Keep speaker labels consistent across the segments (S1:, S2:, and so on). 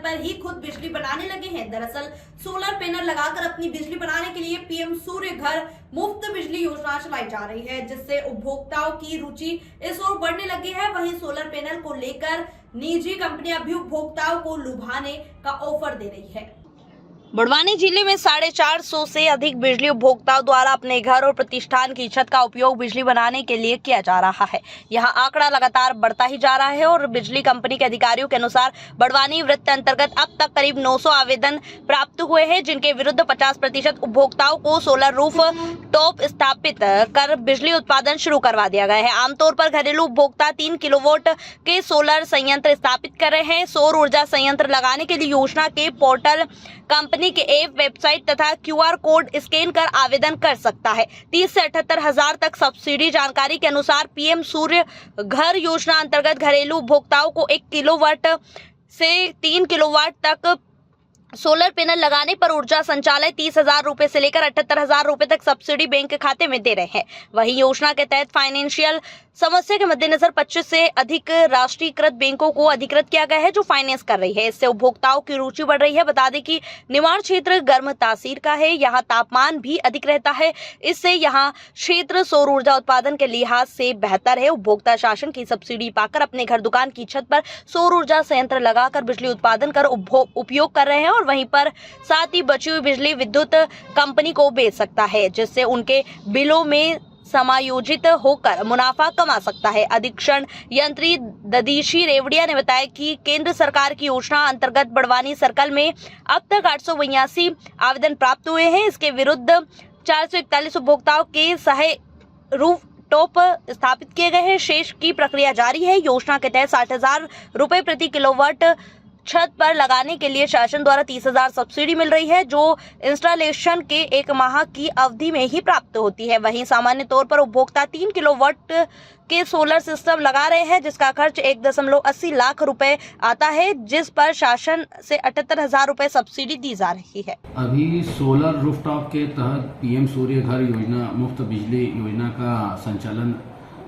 S1: पर ही खुद बिजली बनाने लगे हैं। दरअसल सोलर पैनल लगाकर अपनी बिजली बनाने के लिए पीएम सूर्य घर मुफ्त बिजली योजना चलाई जा रही है, जिससे उपभोक्ताओं की रुचि इस ओर बढ़ने लगी है। वहीं सोलर पैनल को लेकर निजी कंपनियां भी उपभोक्ताओं को लुभाने का ऑफर दे रही है।
S2: बड़वानी जिले में 450 से अधिक बिजली उपभोक्ताओं द्वारा अपने घर और प्रतिष्ठान की छत का उपयोग बिजली बनाने के लिए किया जा रहा है। यहां आंकड़ा लगातार बढ़ता ही जा रहा है और बिजली कंपनी के अधिकारियों के अनुसार बड़वानी वृत्त अंतर्गत अब तक करीब 900 आवेदन प्राप्त हुए हैं, जिनके विरुद्ध 50% उपभोक्ताओं को सोलर रूफ टॉप स्थापित कर बिजली उत्पादन शुरू करवा दिया गया है। आमतौर पर घरेलू उपभोक्ता 3 किलोवाट के सोलर संयंत्र स्थापित कर रहे हैं। सौर ऊर्जा संयंत्र लगाने के लिए योजना के पोर्टल, कंपनी के ऐप, वेबसाइट तथा QR कोड स्कैन कर आवेदन कर सकता है। 30 से 78 हजार तक सब्सिडी। जानकारी के अनुसार पीएम सूर्य घर योजना अंतर्गत घरेलू उपभोक्ताओं को 1 किलोवाट से 3 किलोवाट तक सोलर पैनल लगाने पर ऊर्जा संचालय 30,000 रुपए से लेकर 78,000 रुपए तक सब्सिडी बैंक खाते में दे रहे हैं। वहीं योजना के तहत फाइनेंशियल समस्या के मद्देनजर 25 से अधिक राष्ट्रीयकृत बैंकों को अधिकृत किया गया है, जो फाइनेंस कर रही है। इससे उपभोक्ताओं की रुचि बढ़ रही है। बता दें कि निवाड़ क्षेत्र गर्म तासीर का है, यहाँ तापमान भी अधिक रहता है। इससे यहाँ क्षेत्र सौर ऊर्जा उत्पादन के लिहाज से बेहतर है। उपभोक्ता शासन की सब्सिडी पाकर अपने घर दुकान की छत पर सौर ऊर्जा संयंत्र लगाकर बिजली उत्पादन कर उपयोग कर रहे हैं और वहीं पर साथ ही बची हुई बिजली विद्युत कंपनी को बेच सकता है, जिससे उनके बिलों में समायोजित होकर मुनाफा कमा सकता है। अधीक्षण यंत्री ददीशी रेवड़िया ने बताया कि केंद्र सरकार की योजना अंतर्गत बड़वानी सर्कल में अब तक 882 आवेदन प्राप्त हुए हैं। इसके विरुद्ध 441 उपभोक्ताओं के सहाय रूफ टॉप स्थापित किए गए हैं। शेष की प्रक्रिया जारी है। योजना के तहत 60,000 रुपए प्रति किलोवाट छत पर लगाने के लिए शासन द्वारा 30,000 सब्सिडी मिल रही है, जो इंस्टॉलेशन के 1 माह की अवधि में ही प्राप्त होती है। वहीं सामान्य तौर पर उपभोक्ता 3 किलोवाट के सोलर सिस्टम लगा रहे हैं, जिसका खर्च 1.80 लाख रुपए आता है, जिस पर शासन से 78,000 रुपए सब्सिडी दी जा रही है।
S3: अभी सोलर रूफटॉप के तहत पीएम सूर्य घर योजना मुफ्त बिजली योजना का संचालन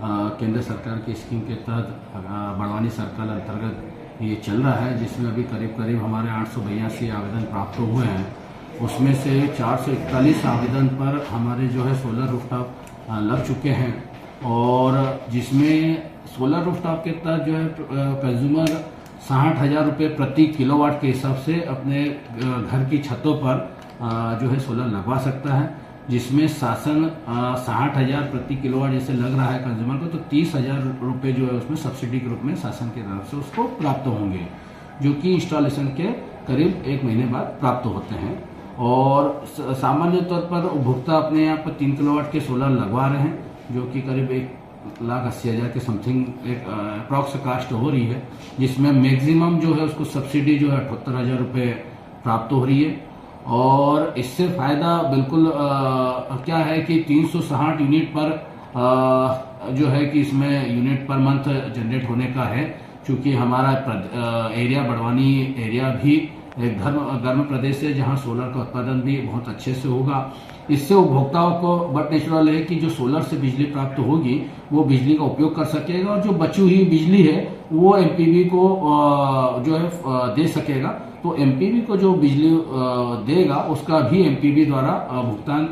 S3: केंद्र सरकार की स्कीम के तहत बड़वानी सर्कल अंतर्गत ये चल रहा है, जिसमें अभी करीब हमारे 882 आवेदन प्राप्त हुए हैं। उसमें से 441 आवेदन पर हमारे जो है सोलर रूफटॉप लग चुके हैं और जिसमें सोलर रूफटॉप के तहत जो है कंज्यूमर 60,000 रुपये प्रति किलोवाट के हिसाब से अपने घर की छतों पर जो है सोलर लगवा सकता है, जिसमें शासन 60,000 प्रति किलोवाट जैसे लग रहा है कंज्यूमर को, तो 30,000 रुपये जो है उसमें सब्सिडी के रूप में शासन की तरफ से उसको प्राप्त होंगे, जो कि इंस्टॉलेशन के करीब 1 महीने बाद प्राप्त होते हैं। और सामान्य तौर पर उपभोक्ता अपने यहाँ पर 3 किलोवाट के सोलर लगवा रहे हैं, जो कि करीब 1,80,000 के समथिंग एक अप्रॉक्स कास्ट हो रही है, जिसमें मैक्सिमम जो है उसको सब्सिडी जो है 78,000 रुपये प्राप्त हो रही है। और इससे फायदा बिल्कुल क्या है कि 360 यूनिट पर जो है कि इसमें यूनिट पर मंथ जनरेट होने का है, क्योंकि हमारा एरिया बड़वानी एरिया भी एक गर्म प्रदेश है, जहां सोलर का उत्पादन भी बहुत अच्छे से होगा। इससे उपभोक्ताओं को बट नेचुरल है कि जो सोलर से बिजली प्राप्त होगी वो बिजली का उपयोग कर सकेगा और जो बची हुई बिजली है वो एमपीबी को जो है दे सकेगा। तो एमपीबी को जो बिजली देगा उसका भी एमपीबी द्वारा भुगतान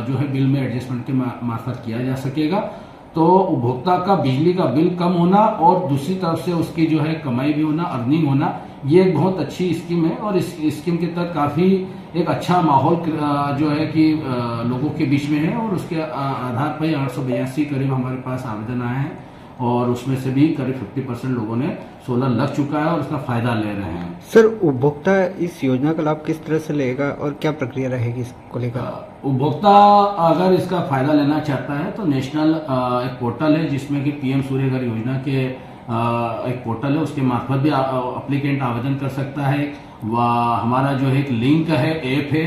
S3: जो है बिल में एडजस्टमेंट के मार्फत किया जा सकेगा। तो उपभोक्ता का बिजली का बिल कम होना और दूसरी तरफ से उसकी जो है कमाई भी होना, अर्निंग होना, ये एक बहुत अच्छी स्कीम है। और इस स्कीम के तहत काफ़ी एक अच्छा माहौल जो है कि लोगों के बीच में है और उसके आधार पर 882 करीब हमारे पास आवेदन आए हैं और उसमें से भी करीब 50% लोगों ने सोलर लग चुका है और उसका फायदा ले रहे हैं।
S4: सर, उपभोक्ता इस योजना का लाभ किस तरह से लेगा और क्या प्रक्रिया रहेगी इसको लेकर?
S3: उपभोक्ता अगर इसका फायदा लेना चाहता है तो नेशनल एक पोर्टल है, जिसमें कि पीएम सूर्य घर योजना के एक पोर्टल है, उसके मार्फत भी एप्लीकेंट आवेदन कर सकता है। हमारा जो है एक लिंक है, ऐप है,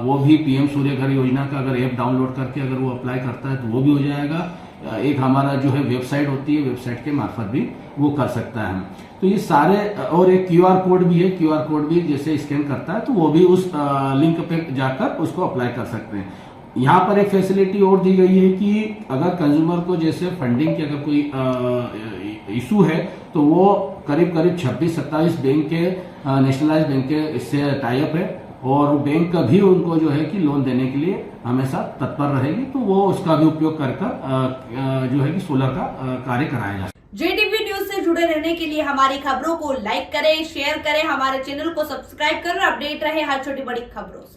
S3: वो भी पीएम सूर्य घर योजना का अगर ऐप डाउनलोड करके अगर वो अप्लाई करता है तो वो भी हो जाएगा। एक हमारा जो है वेबसाइट होती है, वेबसाइट के मार्फत भी वो कर सकता है। तो ये सारे, और एक QR कोड भी है, QR कोड भी जैसे स्कैन करता है तो वो भी उस लिंक पे जाकर उसको अप्लाई कर सकते हैं। यहाँ पर एक फैसिलिटी और दी गई है कि अगर कंज्यूमर को जैसे फंडिंग की अगर कोई इशू है तो वो करीब 26-27 बैंक के नेशनलाइज बैंक के इससे टाई अप है और बैंक का भी उनको जो है कि लोन देने के लिए हमेशा तत्पर रहेगी, तो वो उसका भी उपयोग कर जो है कि सोलर का कार्य कराया जा।
S1: JTV न्यूज से जुड़े रहने के लिए हमारी खबरों को लाइक करें, शेयर करें, हमारे चैनल को सब्सक्राइब करें, अपडेट रहे हर छोटी बड़ी खबरों से।